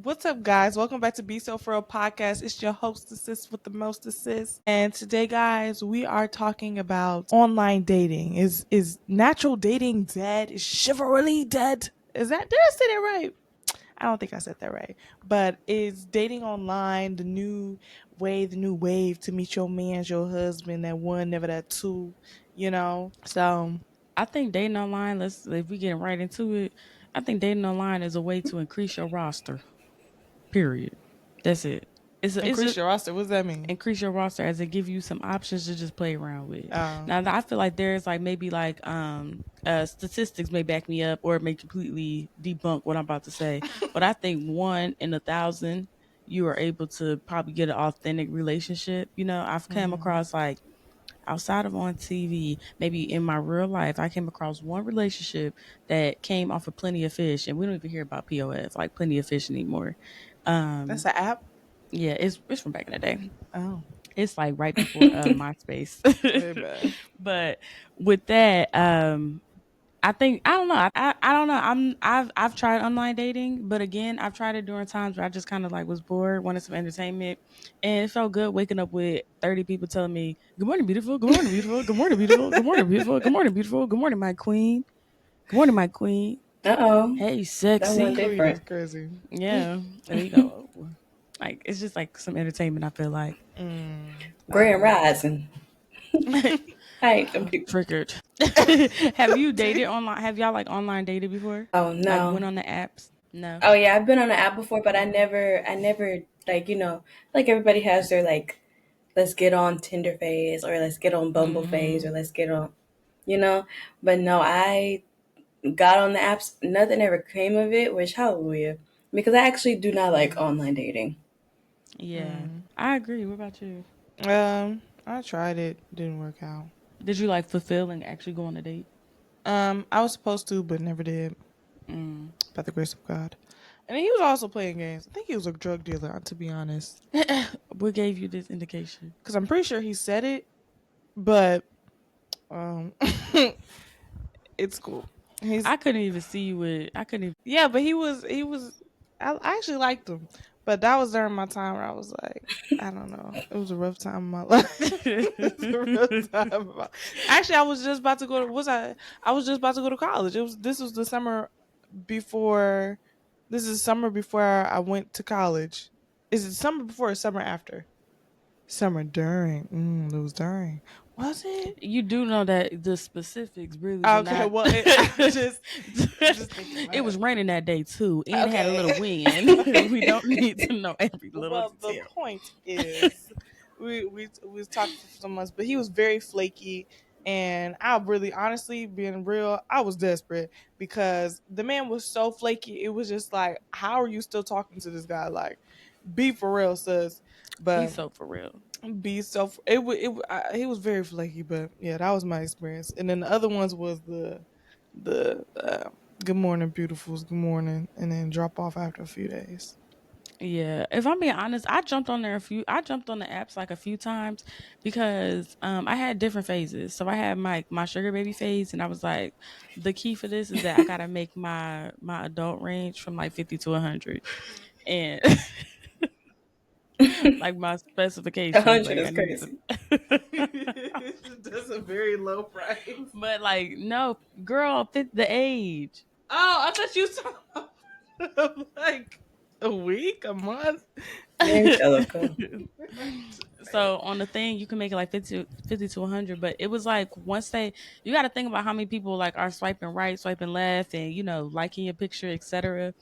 What's up, guys? Welcome back to BSFR Podcast. It's your hostess with the most assist. And today, guys, we are talking about online dating. Is natural dating dead? Is chivalry dead? Did I say that right? I don't think I said that right. But is dating online the new way, the new wave to meet your man, your husband, that one, never that two, you know? So I think dating online, if we get right into it, I think dating online is a way to increase your roster. Period. That's it. It's increase just your roster. What does that mean? increase your roster as it give you some options to just play around with. Um, Now I feel like there's like maybe like statistics may back me up or may completely debunk what I'm about to say. But I think 1 in 1,000 you are able to probably get an authentic relationship. I've come across like outside of on TV, maybe in my real life, I came across one relationship that came off of Plenty of Fish, and we don't even hear about POF like Plenty of Fish anymore. that's Um, an app. yeah, it's from back in the day. Oh, It's like right before MySpace. way bad. But with that, I think I don't know. I don't know. I've tried online dating, but again, I've tried it during times where I just kind of like was bored, wanted some entertainment, and it felt good waking up with 30 people telling me, "Good morning, beautiful. Good morning, beautiful. Good morning, beautiful. Good morning, beautiful. Good morning, beautiful. Good morning, my queen. Good morning, my queen. Uh-oh. Hey, That one sexy." Queen is different. crazy. Yeah, and like it's just like some entertainment. I feel like Grand Rising. I hate them people. triggered. Have you dated online? Have y'all like online dated before? Oh Like no. went on the apps? No. Oh yeah, I've been on an app before, but I never like, like everybody has their like let's get on Tinder phase or let's get on Bumble phase or let's get on you know. But no, I got on the apps, nothing ever came of it, which hallelujah. Because I actually do not like online dating. Yeah, I agree. What about you? I tried it, didn't work out. Did you like fulfill and actually go on a date? I was supposed to, but never did, by the grace of God. And he was also playing games. I think he was a drug dealer, to be honest, What gave you this indication? because I'm pretty sure he said it, but um, it's cool. He's I couldn't even see you with. I couldn't even. yeah, but he was. I actually liked him, but that was during my time where I was like, I don't know, it was a rough time in my life. It was a rough time. Actually, I was just about to go to. Was I? I was just about to go to college. This was the summer before. This is summer before I went to college. Is it summer before or summer after? Summer during. It was during. Was it? You do know that the specifics really do Okay, not. well, I just thinking It about was it. raining that day too, and it had a little Okay. wind. We don't need to know every little Well, the detail. point is, we was talking for some months, but he was very flaky, and I really, honestly, being real, I was desperate because the man was so flaky. It was just like, how are you still talking to this guy? Like, be for real, sis. Be But so for real. be so he was very flaky, but yeah, that was my experience. And then the other ones was the good morning, beautifuls, good morning, and then drop off after a few days. Yeah, if I'm being honest, I jumped on the apps like a few times because I had different phases. So I had my sugar baby phase, and I was like, the key for this is that I gotta make my adult range from like 50 to 100, and like my A specifications, hundred like is I need crazy. That's a very low price. but like no, girl, fit the age. Oh, I thought you saw like a week, a month. Angelica. So on the thing, you can make it like 50 to 100, but it was like once you got to think about how many people like are swiping right, swiping left, and liking your picture, etc.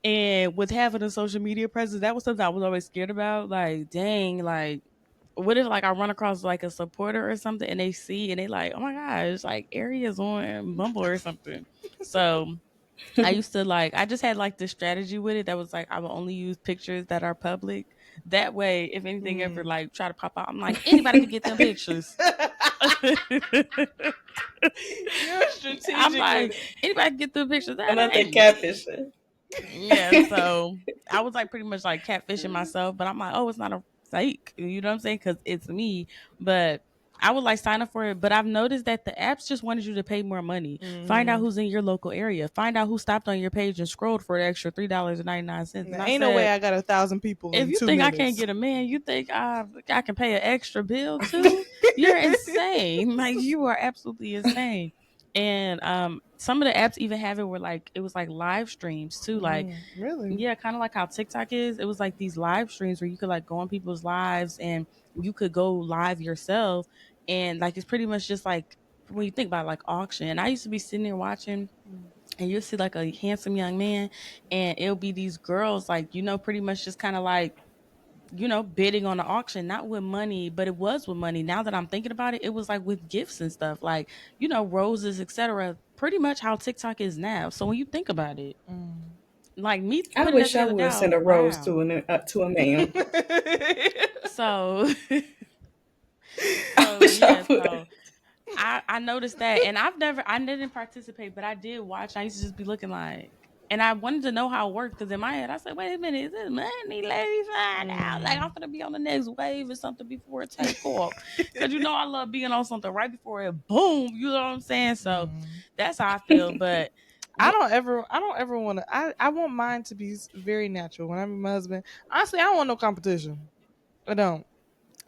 And with having a social media presence, that was something I was always scared about. Like, dang, like, what if like I run across like a supporter or something, and they see and they like, oh my gosh, like Area's on Bumble or something. So I used to I just had like this strategy with it that was like I will only use pictures that are public. That way, if anything ever Mm. like try to pop out, I'm like, anybody could get them pictures. You're I'm strategic with like, it. anybody can get the pictures. I'm That not the ain't me. catfisher. Yeah, so I was like pretty much like catfishing myself, but I'm like, oh, it's not a fake. You know what I'm saying? Because it's me. But I would like sign up for it, but I've noticed that the apps just wanted you to pay more money. Find out who's in your local area. Find out who stopped on your page and scrolled for an extra $3.99. And I Ain't no way said, I got 1,000 people if in you 2 think I can't minutes. get a man, you think I can pay an extra bill too? You're insane. Like, you are absolutely insane. And some of the apps even have it where like it was like live streams too. Like, Really? yeah, kind of like how TikTok is. It was like these live streams where you could like go on people's lives and you could go live yourself. And like it's pretty much just like when you think about like auction. And I used to be sitting there watching and you'll see like a handsome young man and it'll be these girls like, pretty much just kind of like, bidding on the auction, not with money, but it was with money. Now that I'm thinking about it, it was like with gifts and stuff, like, roses, etc. Pretty much how TikTok is now. So when you think about it, like me I putting that wish I together would now, send a rose wow. to a man. So, I wish I yeah, would. so I noticed that, and I didn't participate, but I did watch. I used to just be looking like, and I wanted to know how it worked because in my head I said, "Wait a minute, is this money? Let me find out." Like I'm gonna be on the next wave or something before it take off, because I love being on something right before it boom. You know what I'm saying? So that's how I feel. But I don't ever want to. I want mine to be very natural. When I'm with my husband, honestly, I don't want no competition. I don't.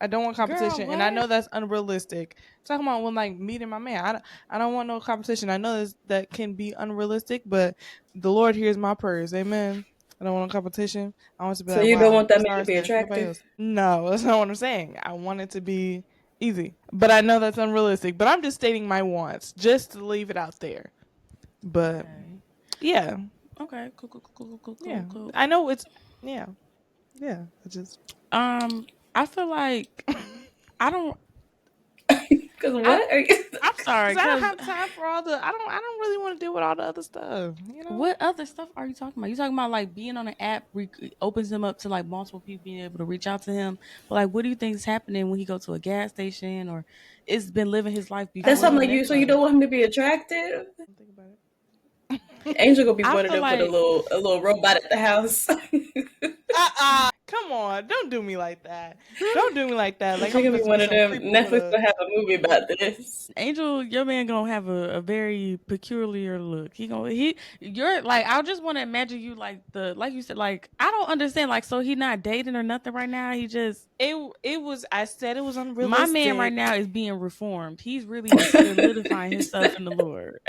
I don't want girl, competition, and I what? know that's unrealistic. Talking about when like meeting my man, I don't want no competition. I know that can be unrealistic, but the Lord hears my prayers. Amen. I don't want no competition. I want to be So like, you don't wow, want that man to stars be there, nobody attractive? else. No, that's not what I'm saying. I want it to be easy, but I know that's unrealistic. But I'm just stating my wants, just to leave it out there. But Okay. yeah, Okay. Cool. Cool. Cool. Cool. yeah, Cool. Cool. I know it's yeah, yeah. I just I feel like I don't. Because I what? Are you... I'm sorry, because I don't because have time for all the. I don't really want to deal with all the other stuff. You know. what other stuff are you talking about? You talking about like being on an app opens him up to like multiple people being able to reach out to him. But like, what do you think is happening when he go to a gas station or it's been living his life That's before he something like met you. So you her? don't want him to be attractive? Think about it. Angel gonna be I wanting feel to put like, a little robot at the house. Come on, don't do me like that. Don't do me like that. Like She I'm gonna be supposed to be one of some them. creep over Netflix the. will have a movie about this. Angel, your man gonna have a very peculiar look. You're like, I just want to imagine you like you said, like I don't understand. Like, so he not dating or nothing right now. He just It was. I said it was my man right unrealistic. now is being reformed. He's really solidifying himself in the Lord.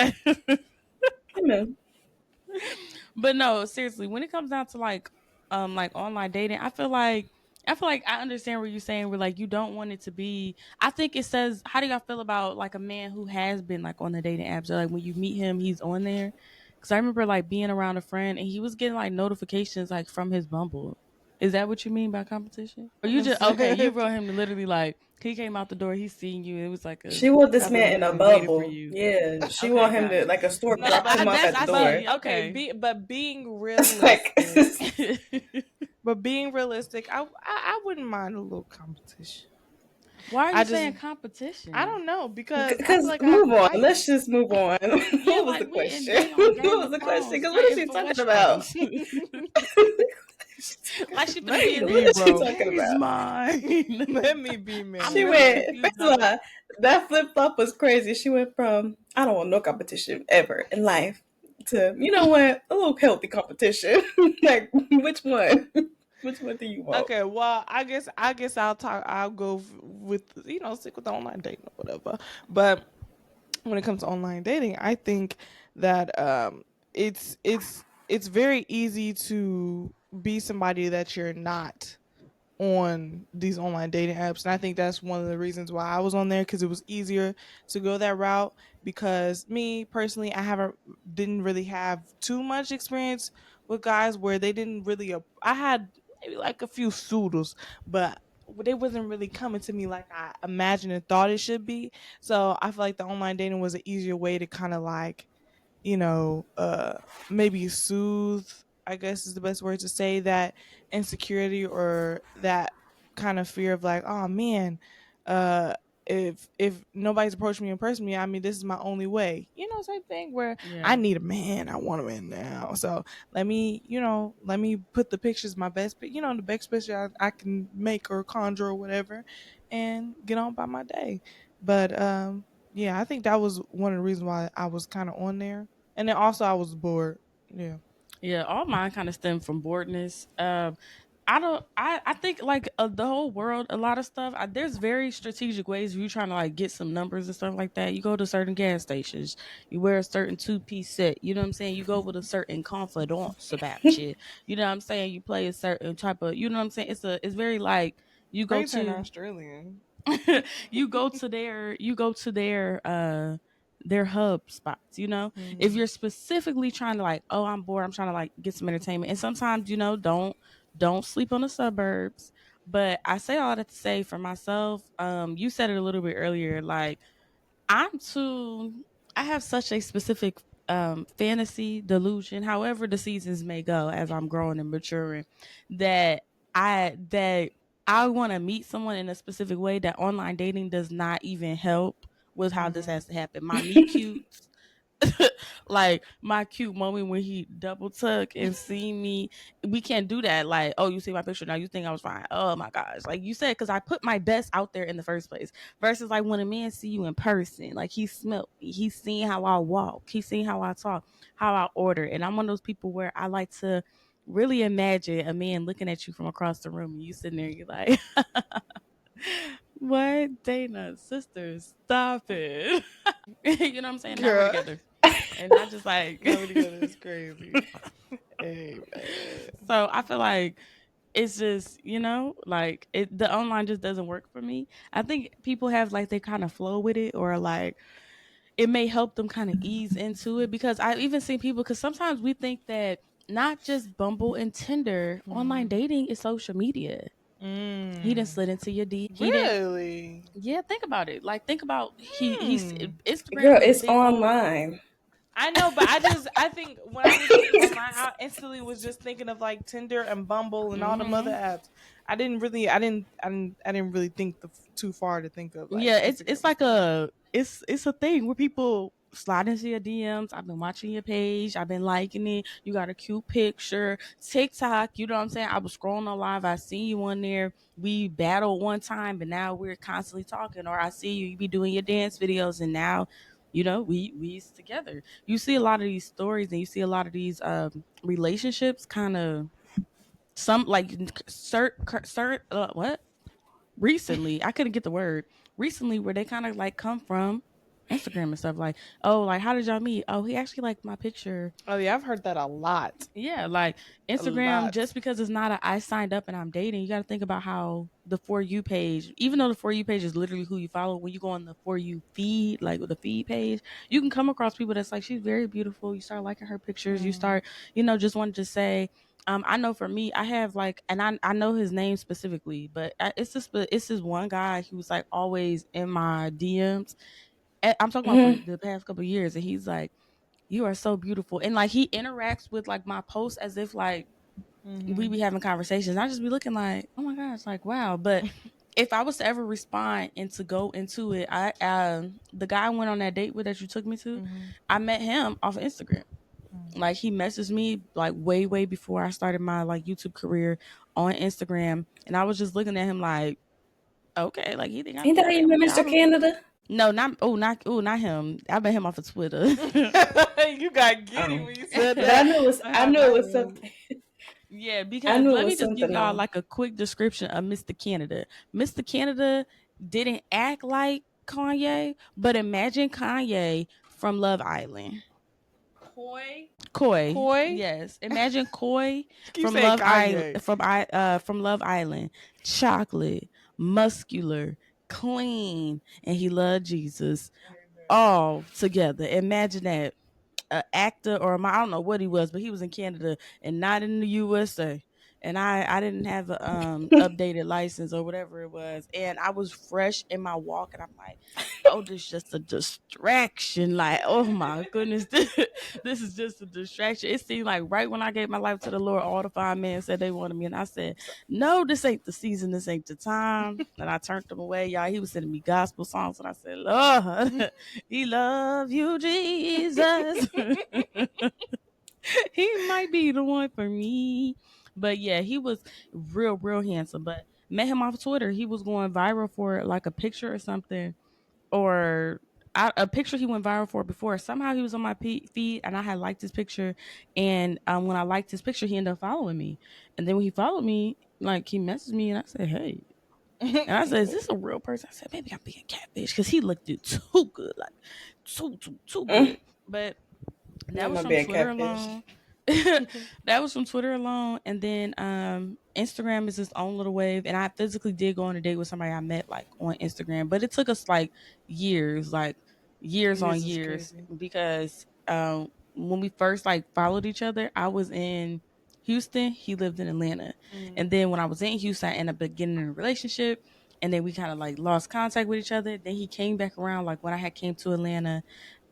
Amen. But no, seriously, when it comes down to like online dating, I feel like I understand what you're saying. Where like you don't want it to be. I think it says, how do y'all feel about like a man who has been like on the dating apps or like when you meet him, he's on there? Because I remember like being around a friend and he was getting like notifications like from his Bumble. Is that what you mean by competition? Or you just okay? You brought him to literally like he came out the door, he's seeing you. It was like a She want this that was man in a literally waiting for bubble. you. Yeah, she Okay, want him to gotcha. like a stork No, drop but him off That's at the I door. see. okay. Okay. But being like, realistic, but being realistic, I wouldn't mind a little competition. Why are I you just saying I competition? don't know because I feel because like I have move to on. fight. Let's just move on. Yeah, What was the like we in question? dang on What Game was of the question? Thrones Because what is fighting she for talking what's about? face. Like she finna Let be me in What be there. is she broke. talking He's about? mine. Let me be I'm She man. really went, confused first by of what. all, that flip flop was crazy. She went from, I don't want no competition ever in life to, you know what, a little healthy competition. Like, which one? Which one do you want? Okay, well, I guess I'll talk. I'll go with stick with the online dating or whatever. But when it comes to online dating, I think that it's very easy to be somebody that you're not on these online dating apps, and I think that's one of the reasons why I was on there, because it was easier to go that route. Because me personally, didn't really have too much experience with guys where they didn't really I had maybe like a few suitors, but they wasn't really coming to me like I imagined and thought it should be. So I feel like the online dating was an easier way to kind of like, you know, maybe soothe, I guess is the best word to say, that insecurity or that kind of fear of like, oh man, uh, if nobody's approaching me in person, I mean, this is my only way, type thing where I Yeah. need a man, I want a man now. So let me put the pictures, my best, the best picture I can make or conjure or whatever, and get on by my day. But yeah, I think that was one of the reasons why I was kind of on there. And then also I was bored. Yeah. Yeah, all mine kind of stem from boredness. I don't. I think like the whole world, a lot of stuff. There's very strategic ways if you trying to like get some numbers and stuff like that. You go to certain gas stations. You wear a certain 2-piece set. You know what I'm saying. You go with a certain confidence about you. You know what I'm saying. You play a certain type of. You know what I'm saying. It's very like you Why go you turn to Australian? you go to their hub spots, if Mm. you're specifically trying to like, oh, I'm bored, I'm trying to like get some entertainment. And sometimes, don't sleep on the suburbs. But I say all that to say for myself, you said it a little bit earlier, like I'm too. I have such a specific fantasy delusion, however the seasons may go as I'm growing and maturing, that I want to meet someone in a specific way that online dating does not even help with how this Mhm. has to happen. My meet cutes, like my cute moment when he double tuck and see me, we can't do that. Like, oh, you see my picture now, you think I was fine? Oh my gosh, like you said, because I put my best out there in the first place. Versus like when a man see you in person, like he smelt me, he's seen how I walk, he's seen how I talk, how I order, and I'm one of those people where I like to really imagine a man looking at you from across the room and you sitting there, you're like, what, Dana, sisters, stop it. You know what I'm saying? Now we're Girl, together. And I just like now we together is crazy. Hey man. so I feel like it's just, like the online just doesn't work for me. I think people have like they kind of flow with it, or like it may help them kind of ease into it, because I've even seen people, because sometimes we think that not just Bumble and Tinder, online Mhm. dating is social media. He didn't Mm. slid into your D. He didn't. Really? Yeah, think about it. Like think about he's Hmm. Instagram Girl, is a it's big old. online. I know, but I think when I was thinking online, I instantly was just thinking of like Tinder and Bumble and all the other Mhm. apps. I didn't really think too far to think of like Yeah, it's Instagram and like stuff. it's a thing where people slide into your DMs. I've been watching your page. I've been liking it. You got a cute picture. TikTok, you know what I'm saying? I was scrolling on live. I see you on there. We battled one time, but now we're constantly talking. Or I see you be doing your dance videos, and now, we's together. You see a lot of these stories, and you see a lot of these relationships kind of some like what recently, I couldn't get the word recently, where they kind of like come from Instagram and stuff, like, oh, like how did y'all meet? Oh, he actually liked my picture. Oh yeah, I've heard that a lot, Yeah, like a Instagram, lot. just because it's not a I signed up and I'm dating, you got to think about how the For You page, even though the For You page is literally who you follow, when you go on the For You feed, like with the feed page, you can come across people that's like, she's very beautiful. You start liking her pictures. You Mm. start, just wanted to say, I know for me, I have like, and I know his name specifically, but it's this one guy who's like always in my DMs. I'm talking about for Mhm. the past couple of years, and he's like, you are so beautiful. And like he interacts with like my posts as if like we Mhm. be having conversations. I just be looking like, oh my gosh, like wow. But if I was to ever respond and to go into it, the guy I went on that date with that you took me to, Mhm. I met him off of Instagram. Mm. Like he messaged me like way, way before I started my like YouTube career on Instagram. And I was just looking at him like, okay, like he think I'm Ain't that how cute. you I'm met like, Mr. Canada? no, not him. I met him off of Twitter. You got giddy Oh, when you said but I that. knew it was. I Oh, knew it not was him. something. Yeah, I because knew it let me was just give something y'all though. like a quick description of Mr. Canada. Mr. Canada didn't act like Kanye, but imagine Kanye from Love Island. Koi. Coy, Koi. yes. Imagine Coy Keep saying Kanye. From Love Island. Chocolate, muscular, clean, and he loved Jesus all together. Imagine that. An actor, or I don't know what he was, but he was in Canada and not in the USA. And I didn't have a updated license or whatever it was, and I was fresh in my walk, and I'm like, oh, this is just a distraction. Like, oh my goodness, this is just a distraction. It seemed like right when I gave my life to the Lord, all the five men said they wanted me, and I said, no, this ain't the season, this ain't the time. And I turned them away, y'all. He was sending me gospel songs, and I said, Lord, he love you, Jesus. He might be the one for me. But yeah, he was real, real handsome. But met him off Twitter. He was going viral for like a picture or something. or a picture he went viral for before. Somehow he was on my feed, and I had liked his picture. And when I liked his picture, he ended up following me. And then when he followed me, like he messaged me, and I said, "Hey." And I said, "Is this a real person?" I said, "Maybe I'm being catfish," because he looked it too good, like too good. But that I'm was gonna from be a Twitter catfish. alone. That was from Twitter alone. And then Instagram is its own little wave. And I physically did go on a date with somebody I met like on Instagram. But it took us like years on Years is years, crazy. because when we first like followed each other, I was in Houston, he lived in Atlanta. And then when I was in Houston, I ended up getting in a relationship. And then we kind of like lost contact with each other. Then he came back around like when I had came to Atlanta,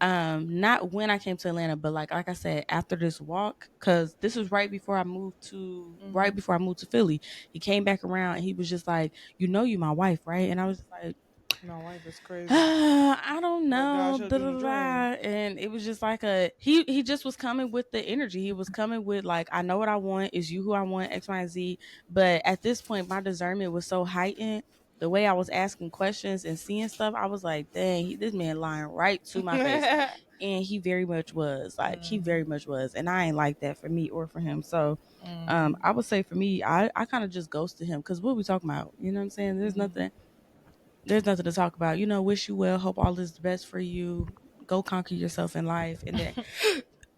not when I came to Atlanta, but like I said, after this walk, because this was right before I moved to Philly. He came back around and he was just like, you my wife, right? And I was just like, My wife is crazy. I don't But God know, showed da, you in da, a da, dream. da. And it was just like he just was coming with the energy. He was coming with like, I know what I want, is you who I want, X, Y, and Z. But at this point, my discernment was so heightened. The way I was asking questions and seeing stuff, I was like, dang, this man lying right to my face. And he very much was. Like he very much was. And I ain't like that for me or for him. So I would say for me, I kind of just ghosted him, because what we talking about? You know what I'm saying? There's nothing to talk about. Wish you well, hope all is the best for you. Go conquer yourself in life.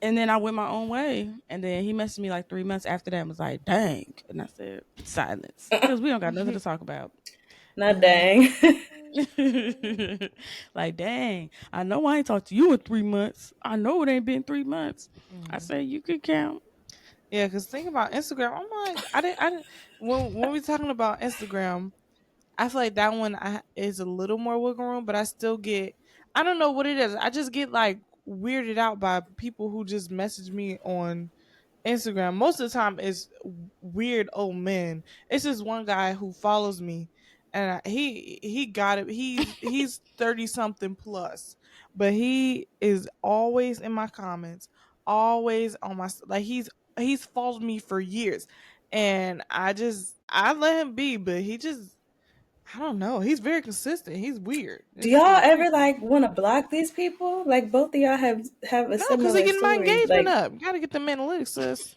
And then I went my own way. And then he messaged me like 3 months after that and was like, dang. And I said, silence. Because we don't got nothing to talk about. Not dang. Like, dang. I know I ain't talked to you in 3 months. I know it ain't been 3 months. I said, you could count. Yeah, because think about Instagram. I'm like, I didn't. When we talking about Instagram, I feel like that one is a little more wiggle room, but I still get. I don't know what it is. I just get like weirded out by people who just message me on Instagram. Most of the time, it's weird old men. It's just one guy who follows me, and he got it. He's 30 something plus, but he is always in my comments, always on my like he's followed me for years, and I let him be, but he just I don't know. He's very consistent. He's weird. Do It's just y'all like ever creepy. like want to block these people? Like both of y'all have a No, because they similar getting my story. engagement Like, up. Gotta get the analytics, sis.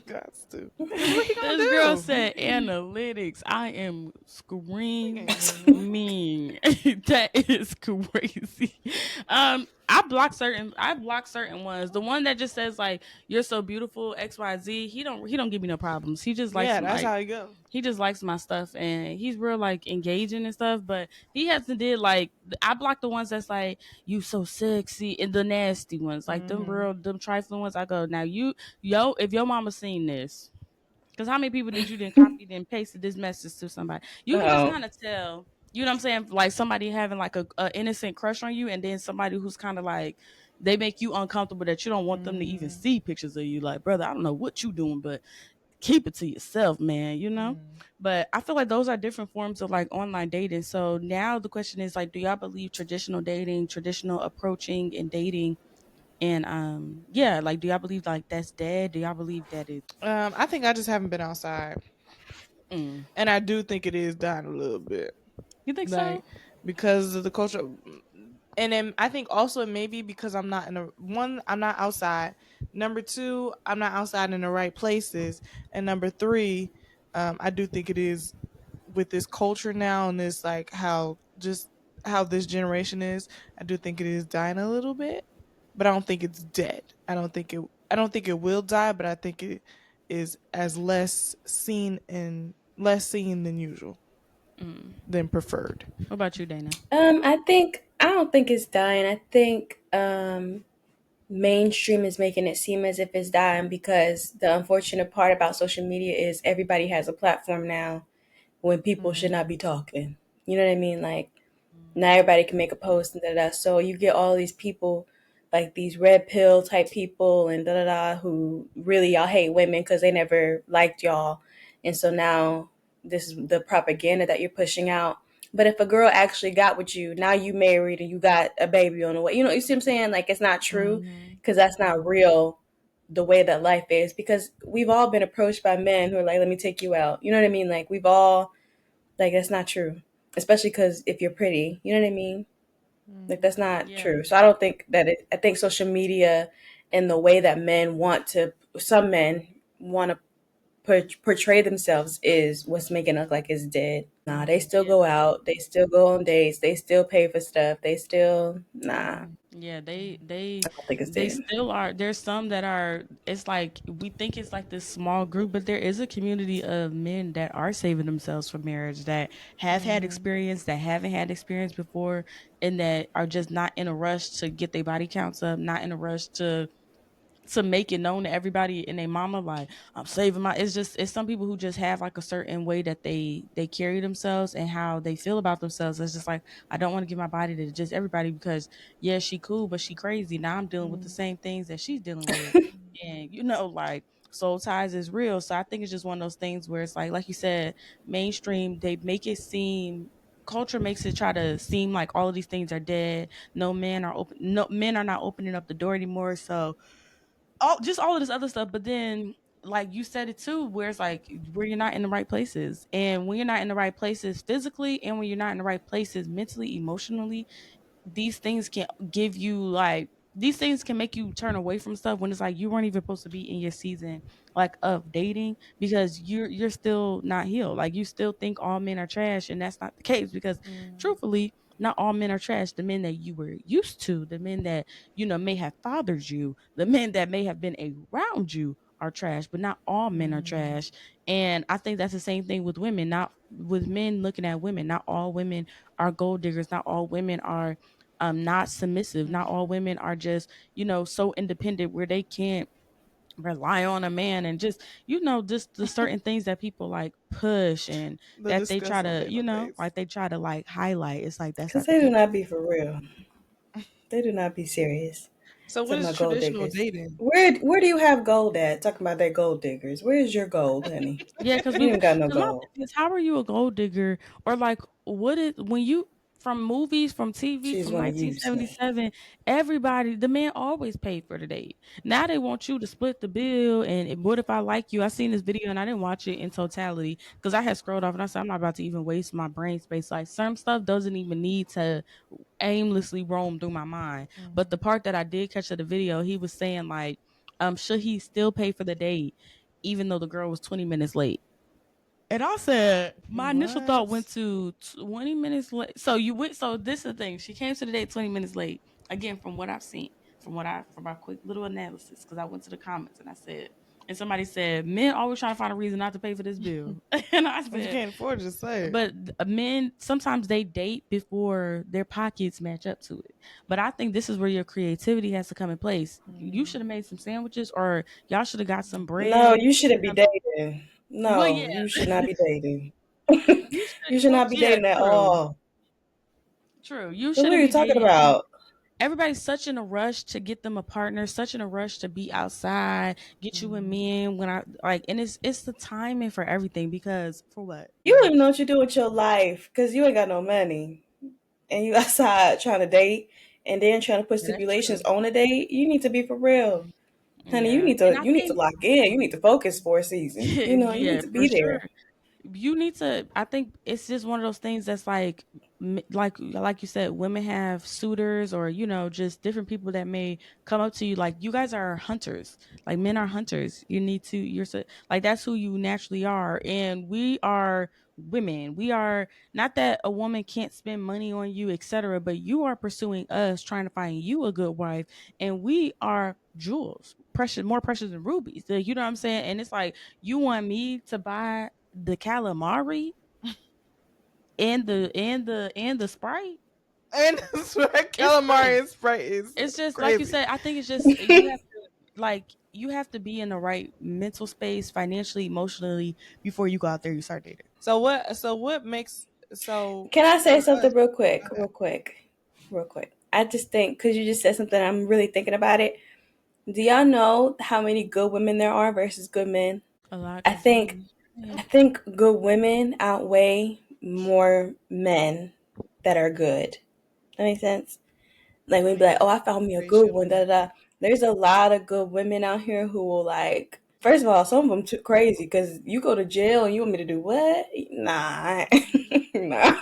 Got to. Because what he gonna This girl do? said analytics. I am He can't do nothing. screaming. That is crazy. I block certain ones. The one that just says like you're so beautiful, XYZ, he don't give me no problems. He just likes Yeah, some that's like how he go. he just likes my stuff, and he's real like engaging and stuff. But he hasn't did like, I block the ones that's like you so sexy, and the nasty ones, like them trifling ones. I go, now if your mama seen this, because how many people did you then copied and pasted this message to somebody? You can just oh, kind of tell. You know what I'm saying? Like somebody having like a innocent crush on you, and then somebody who's kind of like they make you uncomfortable, that you don't want them to even see pictures of you. Like, brother, I don't know what you doing, but keep it to yourself, man. But I feel like those are different forms of like online dating. So now the question is like, do y'all believe traditional dating, traditional approaching and dating, and yeah, like, do y'all believe like that's dead? Do y'all believe that it's I think I just haven't been outside, mm. and I do think it is dying a little bit, You think so? like because of the culture. And then I think also maybe because I'm not I'm not outside. Number two, I'm not outside in the right places, and number three, I do think it is with this culture now and this like how this generation is. I do think it is dying a little bit, but I don't think it's dead. I don't think it will die, but I think it is as less seen than usual, Mm. than preferred. What about you, Dana? I don't think it's dying. I think mainstream is making it seem as if it's dying because the unfortunate part about social media is everybody has a platform now when people should not be talking. You know what I mean? Like now everybody can make a post and da da da. So you get all these people, like these red pill type people and da da da, who really y'all hate women because they never liked y'all, and so now this is the propaganda that you're pushing out. But if a girl actually got with you, now you married and you got a baby on the way. You see what I'm saying? Like it's not true Mm-hmm. because that's not real. The way that life is, because we've all been approached by men who are like, "Let me take you out." You know what I mean? Like we've all like that's not true. especially because if you're pretty, you know what I mean? Like that's not Yeah. true. So I don't think that I think social media and the way that some men want to portray themselves is what's making it look like it's dead. Nah, they still Yeah. go out. They still go on dates. They still pay for stuff. They still, nah, Yeah, they I don't think it's they dead. still are. There's some that are. It's like we think it's like this small group, but there is a community of men that are saving themselves for marriage, that have had experience, that haven't had experience before, and that are just not in a rush to get their body counts up, not in a rush to make it known to everybody and their mama, like, I'm saving my, it's some people who just have like a certain way that they carry themselves and how they feel about themselves. It's just like, I don't want to give my body to just everybody because yeah, she cool but she crazy. Now I'm dealing with the same things that she's dealing with. And like, soul ties is real. So I think it's just one of those things where it's like you said, mainstream, they make it seem, culture makes it try to seem like all of these things are dead. No men are not opening up the door anymore. So all of this other stuff. But then, like you said it too, where it's like where you're not in the right places, and when you're not in the right places physically, and when you're not in the right places mentally, emotionally, these things can give you like these things can make you turn away from stuff when it's like you weren't even supposed to be in your season like of dating, because you're still not healed. Like you still think all men are trash, and that's not the case, because truthfully, not all men are trash. The men that you were used to, the men that may have fathered you, the men that may have been around you are trash, but not all men are trash. And I think that's the same thing with women, not with men looking at women. Not all women are gold diggers, not all women are not submissive, not all women are just so independent where they can't rely on a man, and just the certain things that people like push, and The that they try disgust on to their face. like they try to like highlight. It's like that's Because not the they do case. not be for real. They do not be serious. So what Talking is about gold traditional diggers. dating? Where do you have gold at? Talking about their gold diggers. Where's your gold, honey? Yeah, because You we ain't got no because my gold. thing is, how are you a gold digger? Or like, what is when you from movies, from TV, She's from want to use me. 1977, everybody, the man always paid for the date. Now they want you to split the bill. And what if I like you? I seen this video and I didn't watch it in totality because I had scrolled off and I said, I'm not about to even waste my brain space. Like, some stuff doesn't even need to aimlessly roam through my mind. But the part that I did catch of the video, he was saying like, should he still pay for the date even though the girl was 20 minutes late? And I said, my initial thought What? went to 20 minutes late. So you went, so this is the thing. She came to the date 20 minutes late. Again, from what I've seen, from our quick little analysis, because I went to the comments and I said, and somebody said, men always trying to find a reason not to pay for this bill. And I If you said, can't afford it, just say it. but men sometimes they date before their pockets match up to it. But I think this is where your creativity has to come in place. You should have made some sandwiches, or y'all should have got some No, bread. you shouldn't be dating. Well, No, yeah, you should not be dating. you should. You should Well, not be yeah, dating at true. all. True. You What are shouldn't you be talking dating. about? Everybody's such in a rush to get them a partner, such in a rush to be outside, get you a man when I like, and it's the timing for everything, because for what? You don't even know what you do with your life because you ain't got no money and you outside trying to date and then trying to put Yeah, that's true. stipulations on a date. You need to be for real, honey. Yeah. And I You need to think lock in. You need to focus for a season. You know, you need yeah, to for be sure. there. You need to, I think it's just one of those things that's like like you said, women have suitors, or just different people that may come up to you. Like, you guys are hunters. Like, men are hunters. You need to like, that's who you naturally are. And we are women. We are not that a woman can't spend money on you, etc., but you are pursuing us, trying to find you a good wife, and we are jewels, precious, more precious than rubies. You know what I'm saying? And it's like, you want me to buy the calamari and the Sprite? And that's right, It's calamari crazy. and Sprite is It's just like you crazy. said. I think it's just you have to be in the right mental space, financially, emotionally, before you go out there. You start dating. So what? So what makes so Can I say for something us? real quick? Okay. Real quick. Real quick. I just think because you just said something, I'm really thinking about it. Do y'all know how many good women there are versus good men? A lot, I because think I think good women outweigh more men that are good. That makes sense. Like we be like, Yeah, oh, I found me a good ratio one. is Da da da. There's a lot of good women out here who will like. First of all, some of them too crazy because you go to jail and you want me to do what? Nah, nah.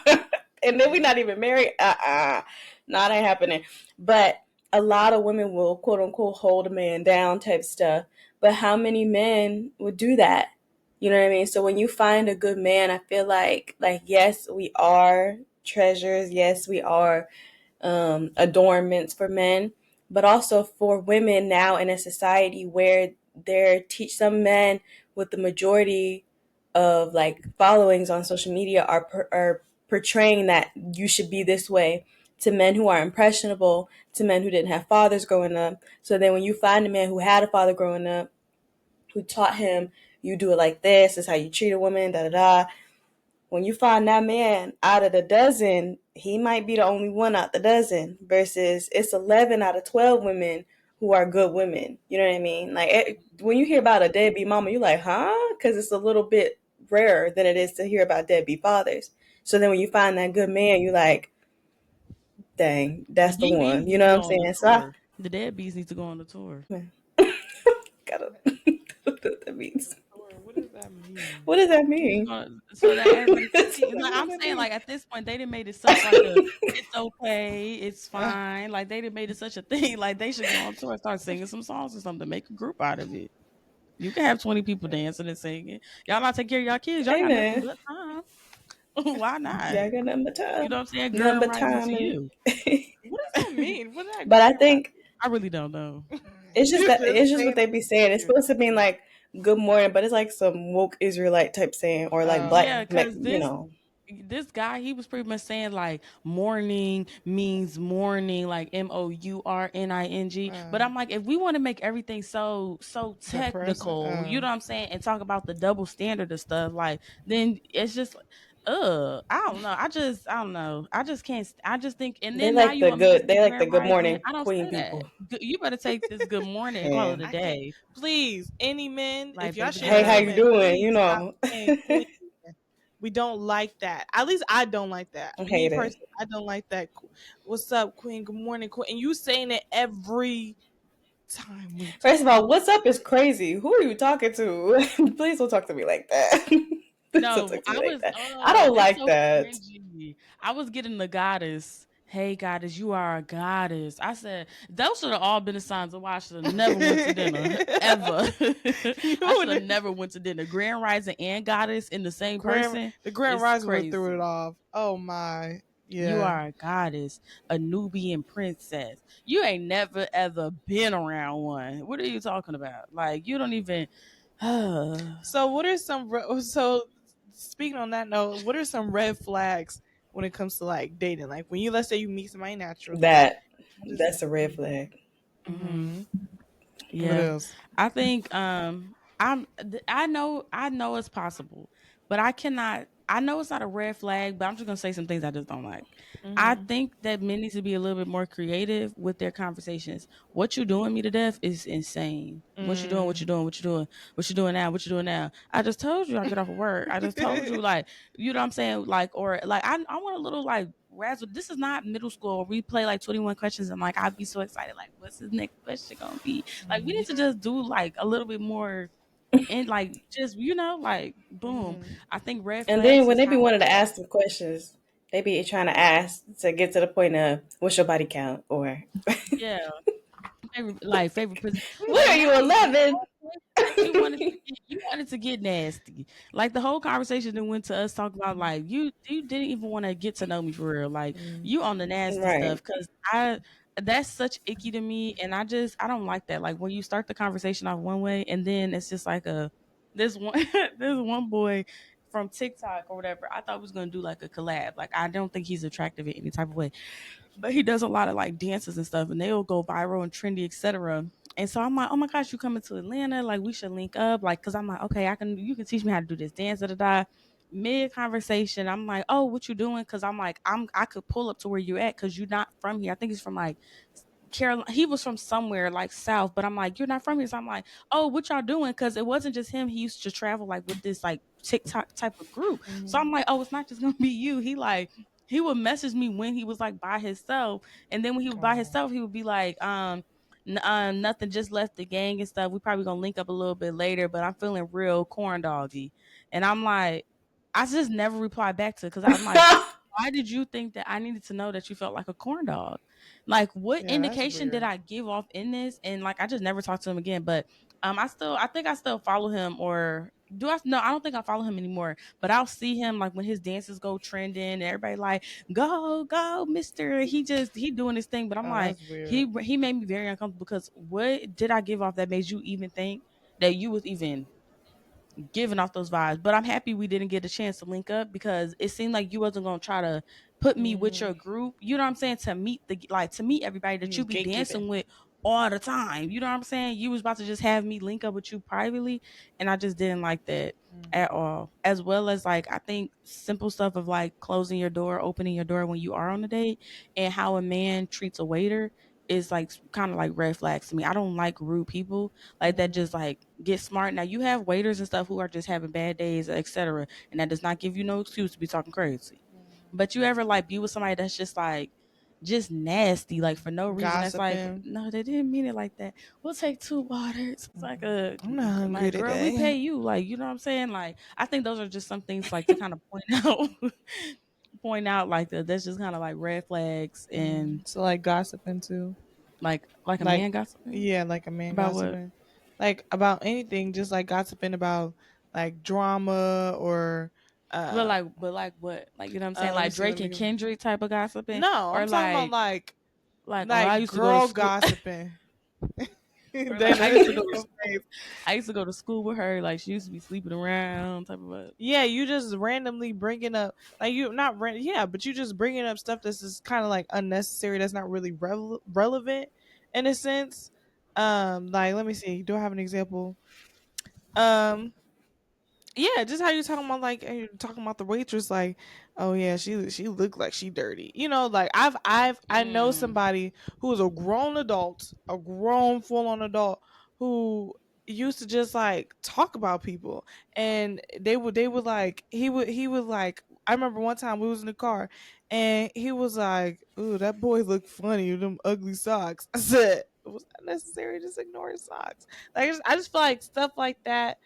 And then we're not even married. Not happening. But a lot of women will quote unquote hold a man down type stuff. But how many men would do that? You know what I mean? So when you find a good man, I feel like yes, we are treasures. Yes, we are adornments for men, but also for women now in a society where they're teach some men with the majority of like followings on social media are portraying that you should be this way to men who are impressionable, to men who didn't have fathers growing up. So then when you find a man who had a father growing up, who taught him, you do it like this is how you treat a woman, da da da. When you find that man out of the dozen, he might be the only one out the dozen versus it's 11 out of 12 women who are good women. You know what I mean? Like when you hear about a deadbeat mama, you're like, huh? Because it's a little bit rarer than it is to hear about deadbeat fathers. So then when you find that good man, you're like, dang, that's the one. You know what I'm saying? So the deadbeats need to go on the tour. Gotta what that means. What does that mean? What does that mean? So that everybody can see. Like I'm saying, like at this point, they done made it such like it's okay, it's fine. Like they done made it such a thing. Like they should go on tour and start singing some songs or something. Make a group out of it. You can have 20 people dancing and singing. Y'all not take care of y'all kids. Y'all got nothing but time. Why not? Y'all got nothing but time. You know what I'm saying? Girl, right time to you. What does that mean? What that but I think I really don't know. It's just that it's just what they be saying. It's supposed to mean like good morning, but it's like some woke Israelite type saying or like black, you know. This guy, he was pretty much saying like morning means morning, like MOURNING. But I'm like, if we want to make everything so technical, you know what I'm saying, and talk about the double standard of stuff, like then it's just I don't know. I don't know. I just can't. I just think, and then they like now you the want me to good. They like the good morning I don't queen say people. that. You better take this good morning and call it a day. Please, any men, Like, if y'all hey, how you doing? You know, we don't like that. At least I don't like that. Me personally, I don't like that. What's up, queen? Good morning, queen. And you saying it every time we talk. First of all, what's up is crazy. Who are you talking to? Please don't talk to me like that. No, I don't like so that. Cringy. I was getting the goddess. Hey, goddess, you are a goddess. I said, those should have all been the signs of why I should have never went to dinner, ever. I should have never went to dinner. Grand Rising and goddess in the same person. The Grand Rising would threw it off. Oh, my. Yeah. You are a goddess, a Nubian princess. You ain't never, ever been around one. What are you talking about? Like, you don't even... So, what are some... So, speaking on that note, what are some red flags when it comes to like dating? Like when you, let's say you meet somebody naturally. That's a red flag. Mm-hmm. Yeah. What else? I think I know it's possible, but I know it's not a red flag, but I'm just gonna say some things I just don't like. Mm-hmm. I think that men need to be a little bit more creative with their conversations. What you doing me to death is insane. What you doing? What you doing? What you doing? What you doing now? What you doing now? I just told you I get off of work. I just told you, like, you know what I'm saying? Like, or like I want a little like razzle. This is not middle school. We play like 21 questions and like I'd be so excited. Like, what's the next question gonna be? Like, we need to just do like a little bit more and like just like boom. I think red flags. And then when they be wanting to ask some questions, they be trying to ask to get to the point of what's your body count or yeah. Favorite What are you 11? You wanted to get nasty. Like the whole conversation that went to us talking about like you didn't even want to get to know me for real. Like you on the nasty stuff because that's such icky to me, and I don't like that. Like when you start the conversation off one way, and then it's just like this one boy from TikTok or whatever. I thought we was gonna do like a collab. Like I don't think he's attractive in any type of way, but he does a lot of like dances and stuff, and they'll go viral and trendy, etc. And so I'm like, oh my gosh, you coming to Atlanta? Like we should link up. Like, cause I'm like, okay, you can teach me how to do this dance, Mid conversation, I'm like, oh, what you doing? Cause I'm like, I could pull up to where you at, cause you're not from here. I think he's from like Carolina. He was from somewhere like south, but I'm like, you're not from here. So I'm like, oh, what y'all doing? Cause it wasn't just him. He used to travel like with this like TikTok type of group. So I'm like, oh, it's not just gonna be you. He would message me when he was like by himself, and then when he was by himself, he would be like, nothing, just left the gang and stuff. We probably gonna link up a little bit later, but I'm feeling real corn doggy. And I'm like, I just never replied back to, because I'm like, why did you think that I needed to know that you felt like a corn dog? Like, what Yeah, that's indication did weird. I give off in this? And like, I just never talked to him again. But I think I still follow him, or do I? No, I don't think I follow him anymore. But I'll see him like when his dances go trending, and everybody like, go, go, Mister. He doing his thing. But I'm Oh, like, that's weird. he made me very uncomfortable because what did I give off that made you even think that you was even giving off those vibes? But I'm happy we didn't get a chance to link up because it seemed like you wasn't gonna try to put me with Hmm. your group. You know what I'm saying? To meet everybody that you be Gatekeeping. dancing with all the time. You know what I'm saying? You was about to just have me link up with you privately, and I just didn't like that at all. As well as like I think simple stuff of like closing your door, opening your door when you are on a date, and how a man treats a waiter is like kind of like red flags to me. I don't like rude people like that just like get smart. Now you have waiters and stuff who are just having bad days, etc. And that does not give you no excuse to be talking crazy. But you ever like be with somebody that's just like just nasty, like for no reason. That's like, Gossiping. no, they didn't mean it like that. We'll take two waters. It's like a I'm not hungry like girl, we pay today. you. Like, you know what I'm saying? Like, I think those are just some things like to kind of point out point out like that's just kind of like red flags and So like gossiping too. like a Like, man gossiping yeah, like a man about what? gossiping. Like about anything, just like gossiping about like drama or uh But like what? Like, you know what I'm saying? let me Like see, let Drake me and go. Kendrick type of gossiping, No, I'm or talking about like oh I like used to go to girl school, gossiping. or like I used to go to Your face. I used to go to school with her. Like she used to be sleeping around type of what? Yeah, you just randomly bringing up like you not yeah, but you just bringing up stuff that's just kind of like unnecessary. That's not really relevant in a sense. Like let me see. Do I have an example? Um, yeah, just how you're talking about like you're talking about the waitress, like, oh yeah, she looked like she dirty. You know, like I know Mm. somebody who is a grown adult, a grown full on adult who used to just like talk about people, and they would like he would like I remember one time we was in the car and he was like, ooh, that boy looked funny with them ugly socks. I said, was that necessary? Just ignore his socks. Like I just feel like stuff like that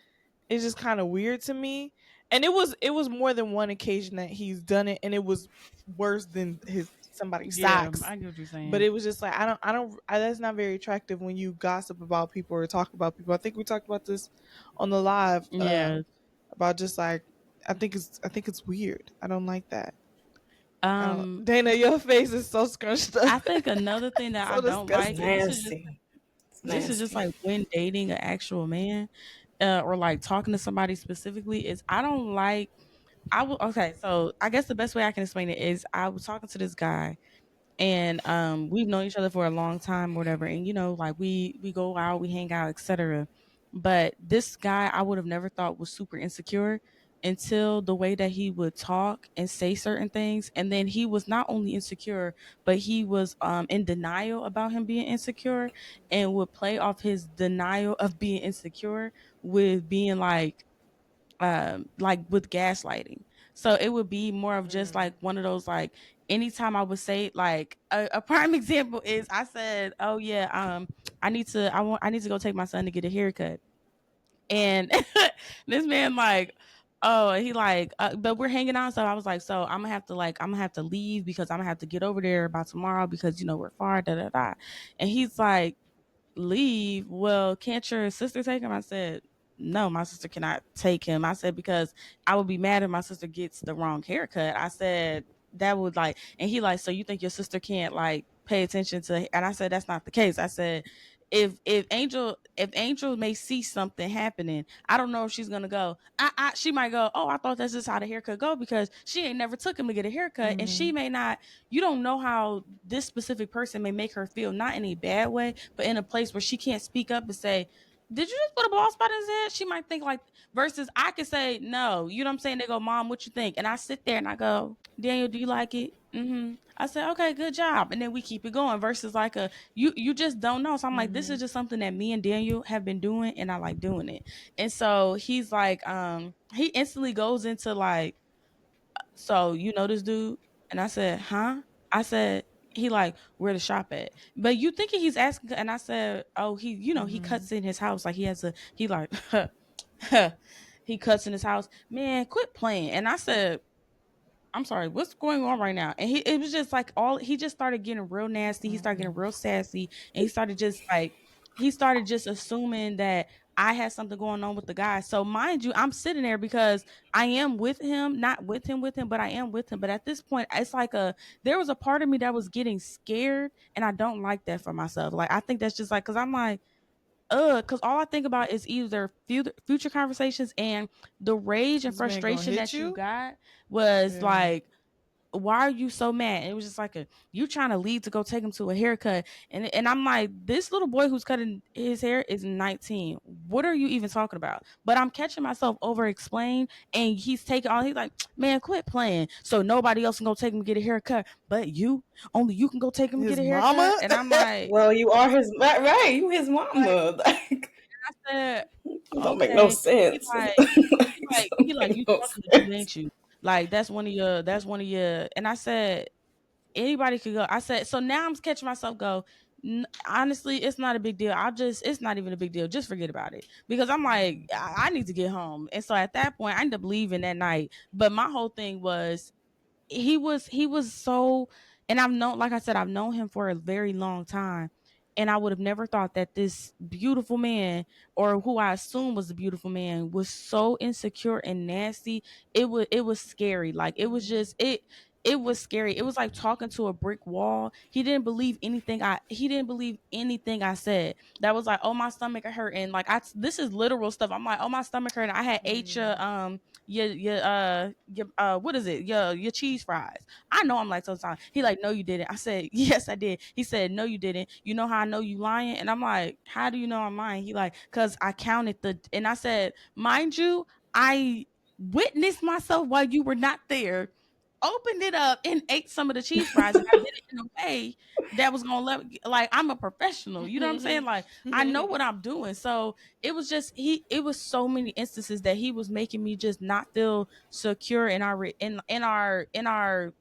is just kind of weird to me. And it was more than one occasion that he's done it, and it was worse than his somebody's Yeah, socks. I get what you're But saying. it was just like that's not very attractive when you gossip about people or talk about people. I think we talked about this on the live Yeah. about just like I think it's weird. I don't like that. I don't Um, Dana, your face is so scrunched up. I think another thing that I So don't It's like, and disgusting. nasty. It's this is just nasty. like when dating an actual man, or like talking to somebody specifically, is I don't like. I will okay. So I guess the best way I can explain it is I was talking to this guy, and we've known each other for a long time or whatever, and you know like we go out, we hang out, etc. But this guy I would have never thought was super insecure until the way that he would talk and say certain things. And then he was not only insecure, but he was in denial about him being insecure, and would play off his denial of being insecure with being like with gaslighting. So it would be more of just like one of those like anytime I would say like a prime example is I said, oh yeah, I need to go take my son to get a haircut. And this man like, oh, he like but we're hanging out. So I was like, so I'm gonna have to leave because I'm gonna have to get over there by tomorrow because you know we're far, da da da. And he's like, leave? Well, can't your sister take him? I said, no, my sister cannot take him. I said, because I would be mad if my sister gets the wrong haircut. I said, that would like, and he like, so you think your sister can't like pay attention to, and I said, that's not the case. I said, if Angel may see something happening, I don't know if she's gonna go. She might go, oh, I thought that's just how the haircut go because she ain't never took him to get a haircut, and she Mm-hmm. may not. You don't know how this specific person may make her feel, not in a bad way, but in a place where she can't speak up and say, did you just put a ball spot in his head? She might think like, versus I could say, no, you know what I'm saying? They go, Mom, what you think? And I sit there and I go, Daniel, do you like it? Mm-hmm. I said, okay, good job. And then we keep it going versus like you just don't know. So I'm like, this Mm-hmm. is just something that me and Daniel have been doing and I like doing it. And so he's like, he instantly goes into like, so you know this dude? And I said, huh? I said, he like, where the shop at? But you thinking he's asking, and I said, oh, he, you know, he Mm-hmm. cuts in his house. Like he like, he cuts in his house. Man, quit playing. And I said, I'm sorry, what's going on right now? And it was just like he just started getting real nasty. He started getting real sassy, and he started just assuming that I had something going on with the guy. So mind you, I'm sitting there because I am with him, not with him, but I am with him. But at this point, it's like there was a part of me that was getting scared, and I don't like that for myself. Like I think that's just like, because I'm like, because all I think about is either future conversations, and the rage and This man gonna frustration hit that you you? got was Yeah. like, why are you so mad? And it was just like you trying to leave to go take him to a haircut, and I'm like, this little boy who's cutting his hair is 19. What are you even talking about? But I'm catching myself over explain, and he's taking all. He's like, man, quit playing. So nobody else can go take him get a haircut, but you, only you can go take him get His a mama? haircut. And I'm like, Well, you are his right. You his mama. Like, I said, don't make no okay. He sense. like, Don't he like, make you no talking to dude, sense. ain't you? Like that's one of your. And I said, anybody could go. I said, so now I'm catching myself go, honestly, it's not a big deal. It's not even a big deal. Just forget about it. Because I'm like, I need to get home. And so at that point, I ended up leaving that night. But my whole thing was, he was so, and I've known, like I said, I've known him for a very long time, and I would have never thought that this beautiful man, or who I assume was a beautiful man, was so insecure and nasty. It was scary. Like it was scary. It was like talking to a brick wall. He didn't believe anything I said. That was like, oh, my stomach hurt, and like this is literal stuff. I'm like, oh, my stomach hurt, and I had ate your what is it, your cheese fries. I know I'm lactose intolerant. He like, no you didn't. I said, yes I did. He said, no you didn't. You know how I know you lying? And I'm like, how do you know I'm lying? He like, because I counted and I said, mind you, I witnessed myself while you were not there, opened it up and ate some of the cheese fries, and I did it in a way that was gonna like, I'm a professional, you know what I'm saying? Like, I know what I'm doing. So it was just it was so many instances that he was making me just not feel secure in our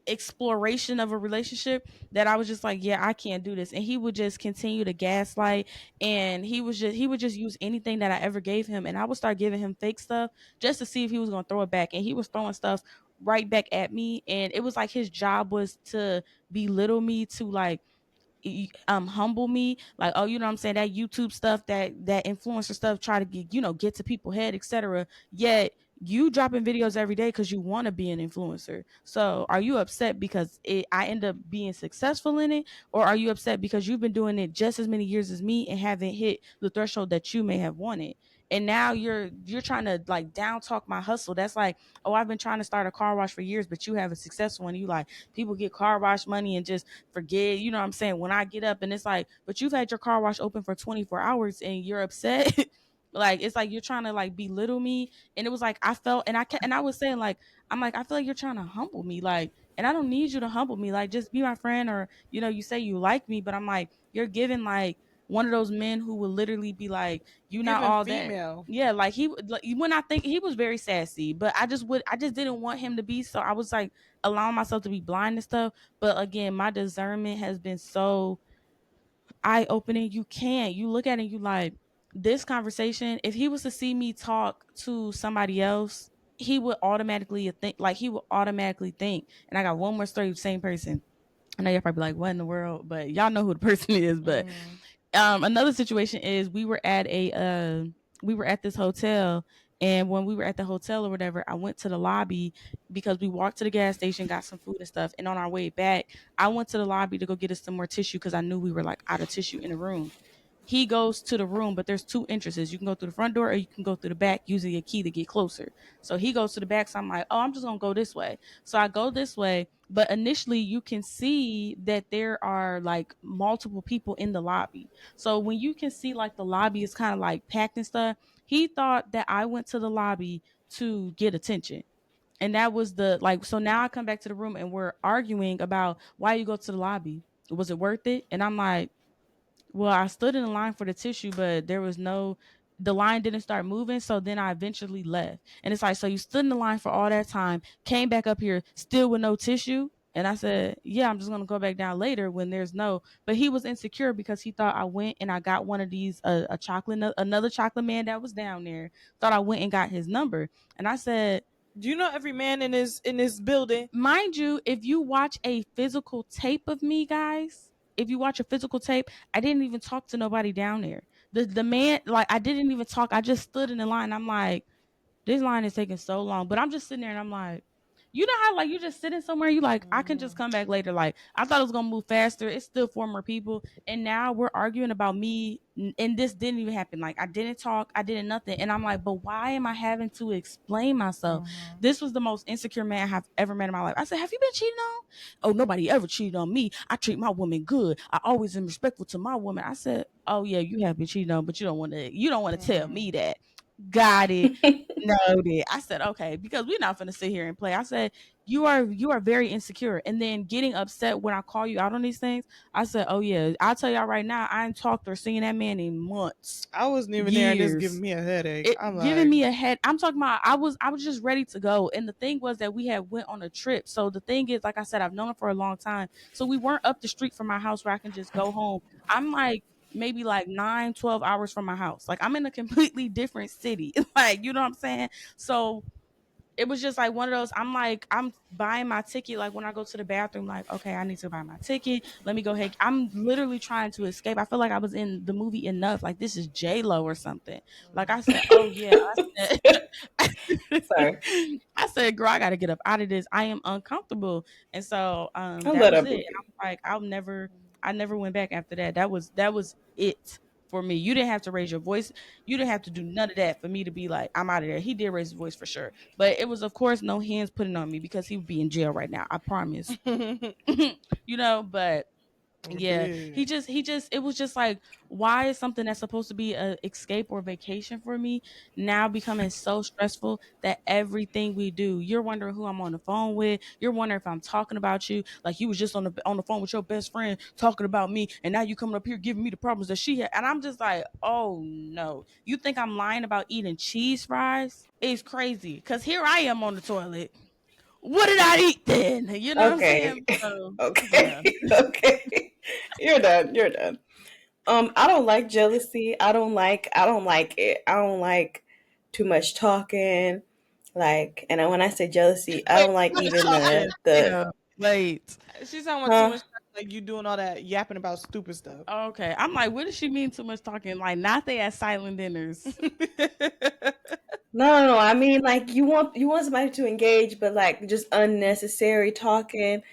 exploration of a relationship, that I was just like, yeah, I can't do this. And he would just continue to gaslight, and he would just use anything that I ever gave him, and I would start giving him fake stuff just to see if he was going to throw it back, and he was throwing stuff right back at me. And it was like his job was to belittle me, to like humble me, like, oh, you know what I'm saying, that YouTube stuff, that influencer stuff, try to get to people's head, etc. Yet you dropping videos every day because you want to be an influencer. So are you upset because I end up being successful in it, or are you upset because you've been doing it just as many years as me and haven't hit the threshold that you may have wanted? And now you're trying to like down talk my hustle. That's like, oh, I've been trying to start a car wash for years, but you have a successful one. You like, people get car wash money and just forget, you know what I'm saying? When I get up and it's like, but you've had your car wash open for 24 hours and you're upset. Like, it's like you're trying to like belittle me. And it was like, I felt, and I was saying like, I'm like, I feel like you're trying to humble me. Like, and I don't need you to humble me. Like, just be my friend, or, you say you like me, but I'm like, you're giving like one of those men who will literally be like, you not Giving all that. female. Yeah, like when I think he was very sassy, but I just didn't want him to be. So I was like allowing myself to be blind and stuff. But again, my discernment has been so eye opening. You look at it, you like, this conversation, if he was to see me talk to somebody else, he would automatically think, and I got one more story, same person. I know you're probably like, what in the world? But y'all know who the person is. But another situation is, we were at this hotel, and when we were at the hotel or whatever, I went to the lobby because we walked to the gas station, got some food and stuff, and on our way back, I went to the lobby to go get us some more tissue because I knew we were like out of tissue in the room. He goes to the room, but there's two entrances. You can go through the front door or you can go through the back using a key to get closer. So he goes to the back. So I'm like, oh, I'm just gonna go this way. So I go this way, but initially you can see that there are like multiple people in the lobby. So when you can see like the lobby is kind of like packed and stuff, he thought that I went to the lobby to get attention. And that was the like, so now I come back to the room and we're arguing about why you go to the lobby. Was it worth it? And I'm like, well, I stood in the line for the tissue, but the line didn't start moving. So then I eventually left. And it's like, so you stood in the line for all that time, came back up here still with no tissue. And I said, yeah, I'm just going to go back down later when there's no, but he was insecure because he thought I went and I got one of these, another chocolate man that was down there, thought I went and got his number. And I said, Do you know every man in this building? Mind you, if you watch a physical tape of me, guys, if you watch a physical tape, I didn't even talk to nobody down there. The man, like, I didn't even talk. I just stood in the line. I'm like, this line is taking so long. But I'm just sitting there and I'm like, you know how like you just sitting somewhere, you like, I can just come back later. Like I thought it was gonna move faster. It's still four more people. And now we're arguing about me and this didn't even happen. Like I didn't talk, I didn't nothing. And I'm like, but why am I having to explain myself? This was the most insecure man I've ever met in my life. I said, have you been cheating on? Oh, nobody ever cheated on me. I treat my woman good. I always am respectful to my woman. I said, oh yeah, you have been cheating on, but you don't want to tell me that. Got it. Noted. I said, okay, because we're not gonna sit here and play. I said, you are very insecure. And then getting upset when I call you out on these things, I said, oh yeah, I'll tell y'all right now, I ain't talked or seen that man in months. I wasn't even there, and it's giving Years. me a headache. It I'm giving like, me a head. I'm talking about I was just ready to go. And the thing was that we had went on a trip. So the thing is, like I said, I've known him for a long time. So we weren't up the street from my house where I can just go home. I'm like maybe like 9-12 hours from my house. Like I'm in a completely different city. Like, you know what I'm saying? So it was just like one of those. I'm like, I'm buying my ticket. Like when I go to the bathroom, like, okay, I need to buy my ticket. Let me go ahead. I'm literally trying to escape. I feel like I was in the movie Enough. Like this is J-Lo or something. Like I said, oh yeah. I said, Sorry. I said, girl, I got to get up out of this. I am uncomfortable. And so I that love was that it. And movie. I'm like, I never went back after that. That was it for me. You didn't have to raise your voice. You didn't have to do none of that for me to be like, I'm out of there. He did raise his voice for sure. But it was, of course, no hands putting on me because he would be in jail right now. I promise. But yeah, yeah. he just it was just like, why is something that's supposed to be a escape or vacation for me now becoming so stressful that everything we do, you're wondering who I'm on the phone with, you're wondering if I'm talking about you, like you was just on the phone with your best friend talking about me, and now you coming up here giving me the problems that she had, and I'm just like, oh no, you think I'm lying about eating cheese fries? It's crazy, because here I am on the toilet. What did I eat then? You know what I'm Okay. saying? So yeah. Okay. Okay. You're done. You're done. I don't like jealousy. I don't like it. I don't like too much talking. Like, and when I say jealousy, I Wait, don't like too much even talking. the Yeah. Wait. She's talking about too huh? much, like you doing all that yapping about stupid stuff. Okay. I'm like, what does she mean too much talking? Like, not they at silent dinners. No, no, no. I mean, like you want somebody to engage, but like just unnecessary talking,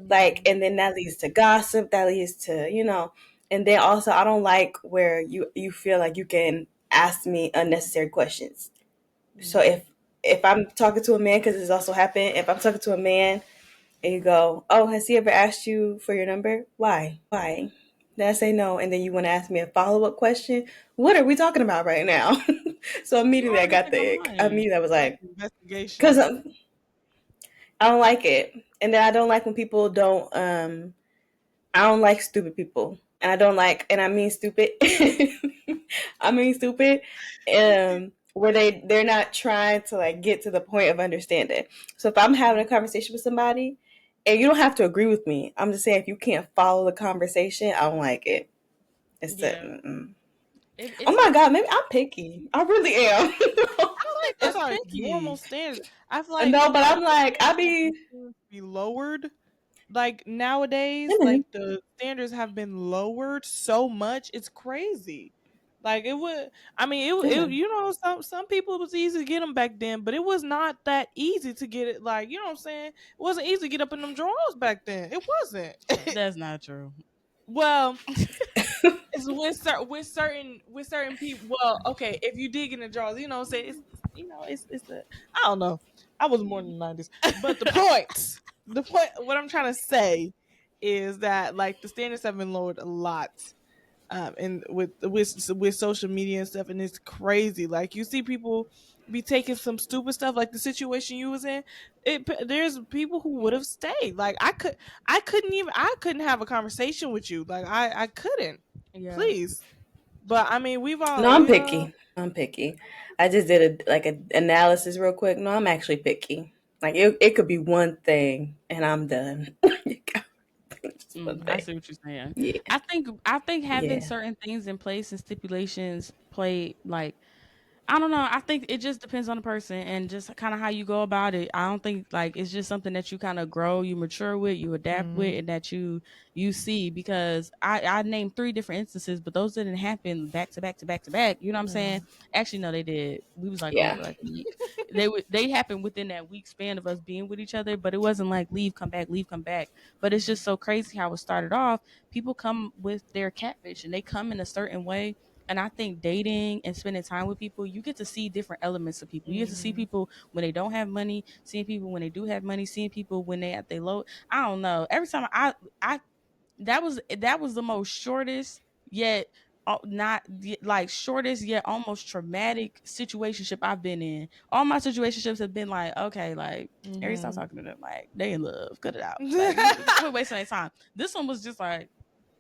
like, Mhm. and then that leads to gossip. That leads to and then also I don't like where you feel like you can ask me unnecessary questions. So Yeah. if I'm talking to a man, because it's also happened, if I'm talking to a man and you go, "Oh, has he ever asked you for your number? Why? Why?" Then I say no, and then you want to ask me a follow up question. What are we talking about right now? So You immediately I already got think I'm the ick. lying. Immediately I was Like like, because investigation. I don't like it, and then I don't like when people don't. I don't like stupid people, and I don't like, and I mean stupid. I mean stupid. Where they're not trying to like get to the point of understanding. So if I'm having a conversation with somebody, and you don't have to agree with me, I'm just saying if you can't follow the conversation, I don't like it. It's the Yeah. oh It's my like god, maybe I'm picky. I really am. I don't think Those that's are normal picky. standards. I feel like No, but I'm the like I standards be. have be lowered. Like nowadays, Mhm. like the standards have been lowered so much, it's crazy. Like it would, I mean, Yeah. you know, some people it was easy to get them back then, but it was not that easy to get it. Like you know what I'm saying? It wasn't easy to get up in them drawers back then. It wasn't. That's not true. Well, it's with certain people. Well, okay, if you dig in the drawers, you know, what I'm saying it's a I don't know. I was born in the '90s, but the point, what I'm trying to say is that like the standards have been lowered a lot, and with social media and stuff, and it's crazy. Like you see people be taking some stupid stuff, like the situation you was in. There's people who would have stayed. Like I couldn't have a conversation with you. Like I couldn't. Yeah. Please. But I mean, No, I'm picky. I'm picky. I just did a analysis real quick. No, I'm actually picky. Like it could be one thing and I'm done. Just one I thing. see what you're saying. Yeah. I think having Yeah. certain things in place and stipulations play like I don't know. I think it just depends on the person and just kind of how you go about it. I don't think like it's just something that you kind of grow, you mature with, you adapt with, and that you see. Because I named 3 different instances, but those didn't happen back to back to back to back. You know what I'm saying? Actually, no, they did. We was like gone Yeah. for like a week. They happened within that week span of us being with each other, but it wasn't like leave, come back. But it's just so crazy how it started off. People come with their catfish, and they come in a certain way, and I think dating and spending time with people, you get to see different elements of people. You get to see people when they don't have money, seeing people when they do have money, seeing people when they at their low. I don't know. Every time I that was the most shortest yet not like shortest yet almost traumatic situationship I've been in. All my situationships have been like, okay, like every stop talking to them, like they in love, cut it out. Like quit wasting their time. This one was just like,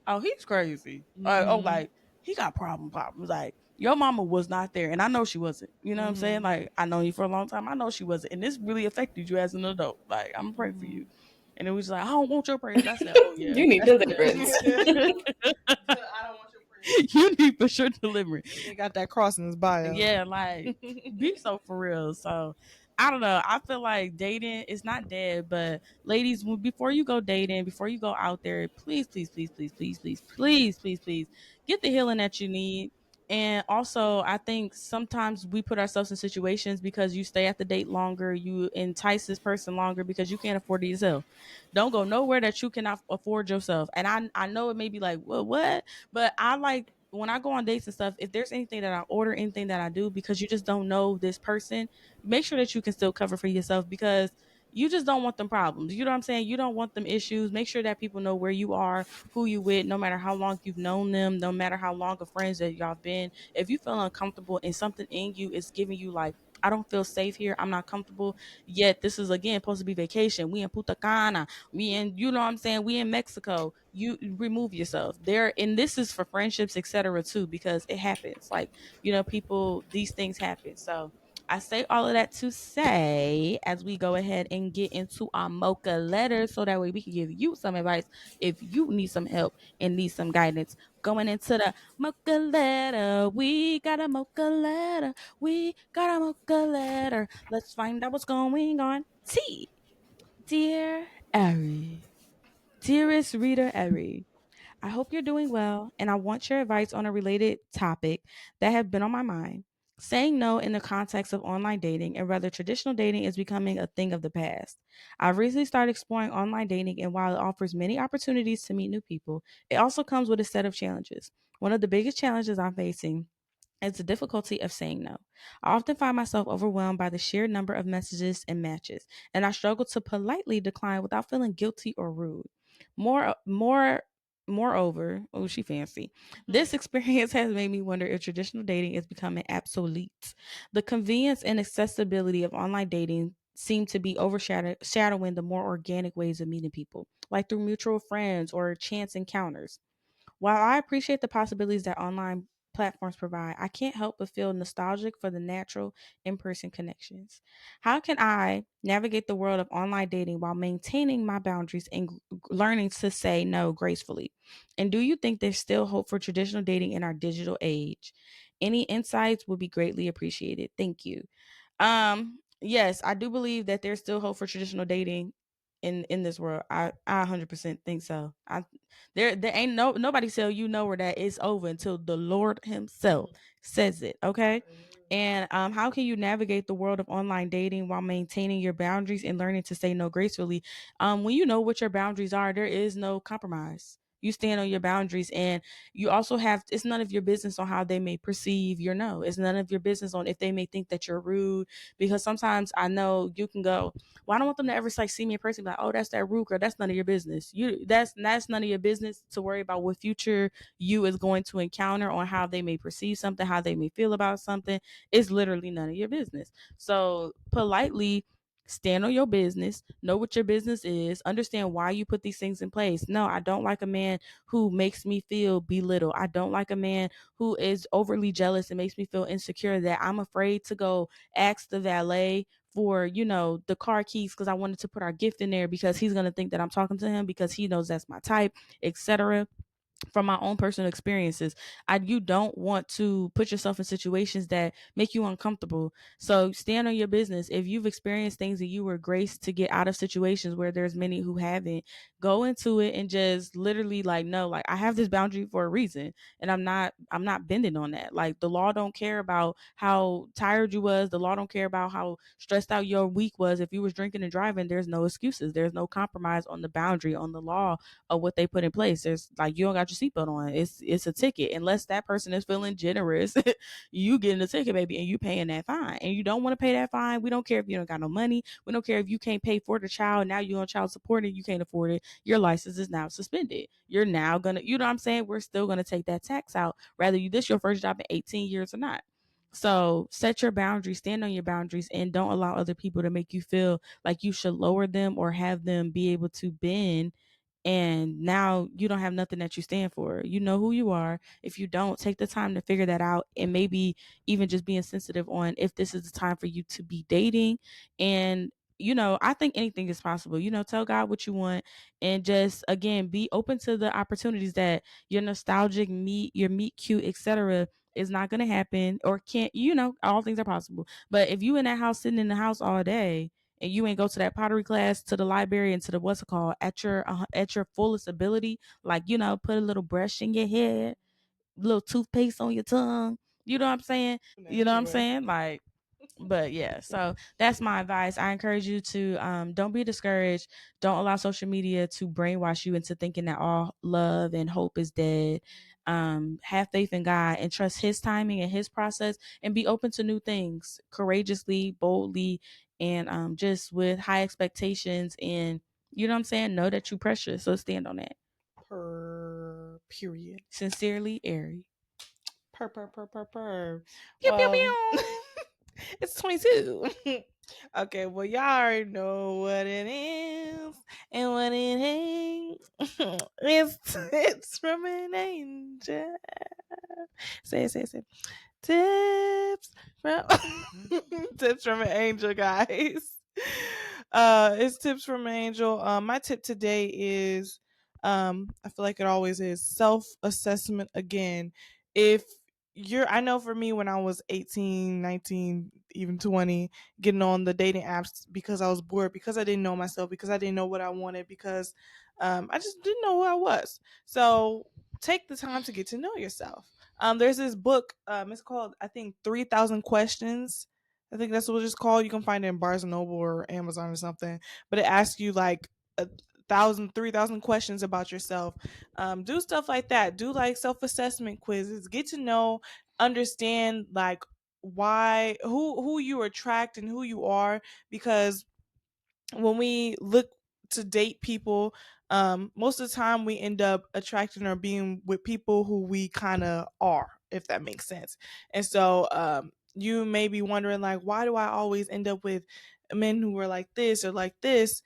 oh, he's crazy. Oh, like he got problems. Like your mama was not there, and I know she wasn't. You know what I'm saying? Like I know you for a long time. I know she wasn't, and this really affected you as an adult. Like I'm gonna pray for you. And it was like, I don't want your prayers. I said, oh yeah, You need that's deliverance. I don't want your praise. you need for sure deliverance. He got that cross in his bio. Yeah, like be so for real. So I don't know. I feel like dating is not dead, but ladies, before you go dating, before you go out there, please, please, please, please, please, please, please, please, please get the healing that you need. And also, I think sometimes we put ourselves in situations because you stay at the date longer, you entice this person longer because you can't afford it yourself. Don't go nowhere that you cannot afford yourself. And I know it may be like, well, what? But I like when I go on dates and stuff, if there's anything that I order, anything that I do, because you just don't know this person, make sure that you can still cover for yourself because you just don't want them problems. You know what I'm saying? You don't want them issues. Make sure that people know where you are, who you with, no matter how long you've known them, no matter how long of friends that y'all been. If you feel uncomfortable and something in you is giving you like, I don't feel safe here. I'm not comfortable. Yet this is again supposed to be vacation. We in Punta Cana. We in, you know what I'm saying? We in Mexico. You remove yourself there. And this is for friendships, etc. too, because it happens. Like, people, these things happen. So I say all of that to say, as we go ahead and get into our Mocha letter, so that way we can give you some advice if you need some help and need some guidance. Going into the Mocha letter, we got a Mocha letter, we got a Mocha letter. Let's find out what's going on. Dear Ari, dearest reader Ari, I hope you're doing well, and I want your advice on a related topic that have been on my mind. Saying no in the context of online dating and whether traditional dating is becoming a thing of the past. I've recently started exploring online dating, and while it offers many opportunities to meet new people, it also comes with a set of challenges. One of the biggest challenges I'm facing is the difficulty of saying no. I often find myself overwhelmed by the sheer number of messages and matches, and I struggle to politely decline without feeling guilty or rude. Moreover, oh, she fancy. This experience has made me wonder if traditional dating is becoming obsolete. The convenience and accessibility of online dating seem to be overshadowing the more organic ways of meeting people, like through mutual friends or chance encounters. While I appreciate the possibilities that online platforms provide, I can't help but feel nostalgic for the natural in person connections. How can I navigate the world of online dating while maintaining my boundaries and learning to say no gracefully? And do you think there's still hope for traditional dating in our digital age? Any insights would be greatly appreciated. Thank you. Yes, I do believe that there's still hope for traditional dating in this world. I 100% think so. There ain't nobody tell you know where that it's over until the Lord himself says it, okay? And how can you navigate the world of online dating while maintaining your boundaries and learning to say no gracefully? When you know what your boundaries are, there is no compromise. You stand on your boundaries, and you also have, it's none of your business on how they may perceive your no. It's none of your business on if they may think that you're rude, because sometimes I know you can go, well, I don't want them to ever like see me in person, like, oh, that's that rude girl. That's none of your business. That's none of your business to worry about what future you is going to encounter on how they may perceive something, how they may feel about something. It's literally none of your business. So politely stand on your business, know what your business is, understand why you put these things in place. No, I don't like a man who makes me feel belittled. I don't like a man who is overly jealous and makes me feel insecure that I'm afraid to go ask the valet for, the car keys because I wanted to put our gift in there because he's going to think that I'm talking to him because he knows that's my type, etc. from my own personal experiences, you don't want to put yourself in situations that make you uncomfortable. So stand on your business. If you've experienced things and you were graced to get out of situations where there's many who haven't, go into it and just literally like, no, like I have this boundary for a reason, and I'm not bending on that. Like the law don't care about how tired you was. The law don't care about how stressed out your week was. If you was drinking and driving, there's no excuses. There's no compromise on the boundary, on the law of what they put in place. There's like, you don't got your seatbelt on. It's a ticket. Unless that person is feeling generous, you getting a ticket, baby, and you paying that fine. And you don't want to pay that fine. We don't care if you don't got no money. We don't care if you can't pay for the child. Now you on child support and you can't afford it. Your license is now suspended. You're now gonna, you know what I'm saying? We're still gonna take that tax out, whether you this your first job in 18 years or not. So set your boundaries, stand on your boundaries, and don't allow other people to make you feel like you should lower them or have them be able to bend, and now you don't have nothing that you stand for. You know who you are. If you don't, take the time to figure that out, and maybe even just being sensitive on if this is the time for you to be dating. And I think anything is possible. Tell God what you want, and just again be open to the opportunities that your nostalgic meet, your meet cute, etc. is not going to happen, or can't. All things are possible. But if you in that house, sitting in the house all day, and you ain't go to that pottery class, to the library, and to the what's it called, at your fullest ability, like put a little brush in your head, little toothpaste on your tongue. You know what I'm saying? You know what I'm Anyway. saying? Like, but yeah, so that's my advice. I encourage you to don't be discouraged. Don't allow social media to brainwash you into thinking that all love and hope is dead. Have faith in God and trust his timing and his process, and be open to new things courageously, boldly, and just with high expectations. And you know what I'm saying? Know that you're precious. So stand on that. Period. Sincerely, Ari. Per. Pew pew Well, pew. it's 22. Okay, well, y'all already know what it is and what it ain't. It's from an angel. Say it, say it, say it. Tips from tips from an angel, guys. It's tips from an angel. My tip today is, I feel like it always is, self-assessment again. If I know for me, when I was 18, 19, even 20, getting on the dating apps because I was bored, because I didn't know myself, because I didn't know what I wanted, because I just didn't know who I was. So take the time to get to know yourself. There's this book. It's called, I think, 3,000 Questions. I think that's what it's called. You can find it in Barnes and Noble or Amazon or something. But it asks you like 3,000 questions about yourself. Do stuff like that. Do like self-assessment quizzes. Get to know, understand like why, who you attract and who you are. Because when we look to date people, most of the time we end up attracting or being with people who we kind of are, if that makes sense. And so you may be wondering, like, why do I always end up with men who are like this or like this?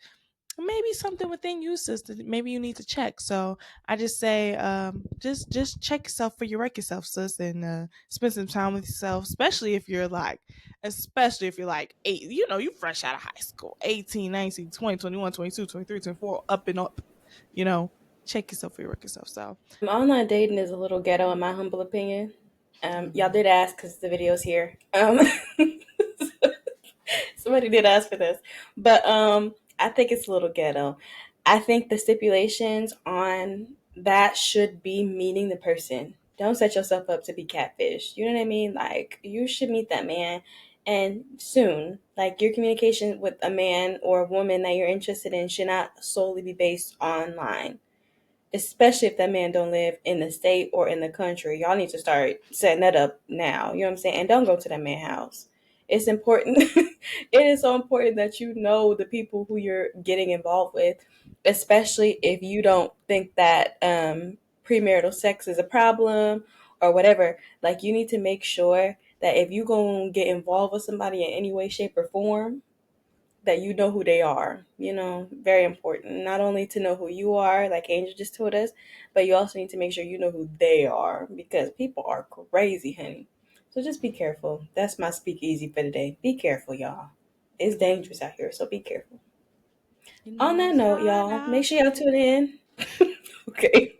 Maybe something within you, sister. Maybe you need to check. So I just say, just check yourself for you, wreck yourself, sis, and spend some time with yourself. Especially if you're like eight, you fresh out of high school, 18, 19, 20, 21, 22, 23, 24, up and up. Check yourself for you, wreck yourself. So Online dating is a little ghetto, in my humble opinion. Y'all did ask because the video's here. Somebody did ask for this, but I think it's a little ghetto. I think the stipulations on that should be meeting the person. Don't set yourself up to be catfish. You know what I mean? Like, you should meet that man, and soon. Like, your communication with a man or a woman that you're interested in should not solely be based online, especially if that man don't live in the state or in the country. Y'all need to start setting that up now. You know what I'm saying? And don't go to that man's house. It's important. It is so important that you know the people who you're getting involved with, especially if you don't think that premarital sex is a problem or whatever. Like, you need to make sure that if you going to get involved with somebody in any way, shape, or form, that you know who they are. Very important. Not only to know who you are, like Angel just told us, but you also need to make sure you know who they are, because people are crazy, honey. So just be careful. That's my speakeasy for today. Be careful, y'all. It's dangerous out here, so be careful. On that It's note, hot y'all, make out sure y'all tune here. in. Okay.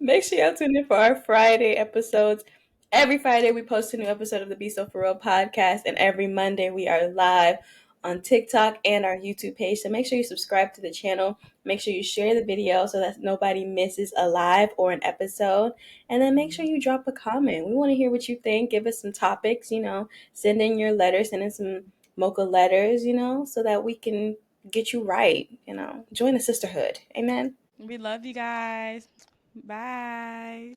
Make sure y'all tune in for our Friday episodes. Every Friday, we post a new episode of the Be So For Real podcast, and every Monday, we are live on TikTok and our YouTube page. So make sure you subscribe to the channel. Make sure you share the video so that nobody misses a live or an episode. And then make sure you drop a comment. We want to hear what you think. Give us some topics, send in your letters, send in some Mocha letters, so that we can get you right, join the sisterhood. Amen. We love you guys. Bye.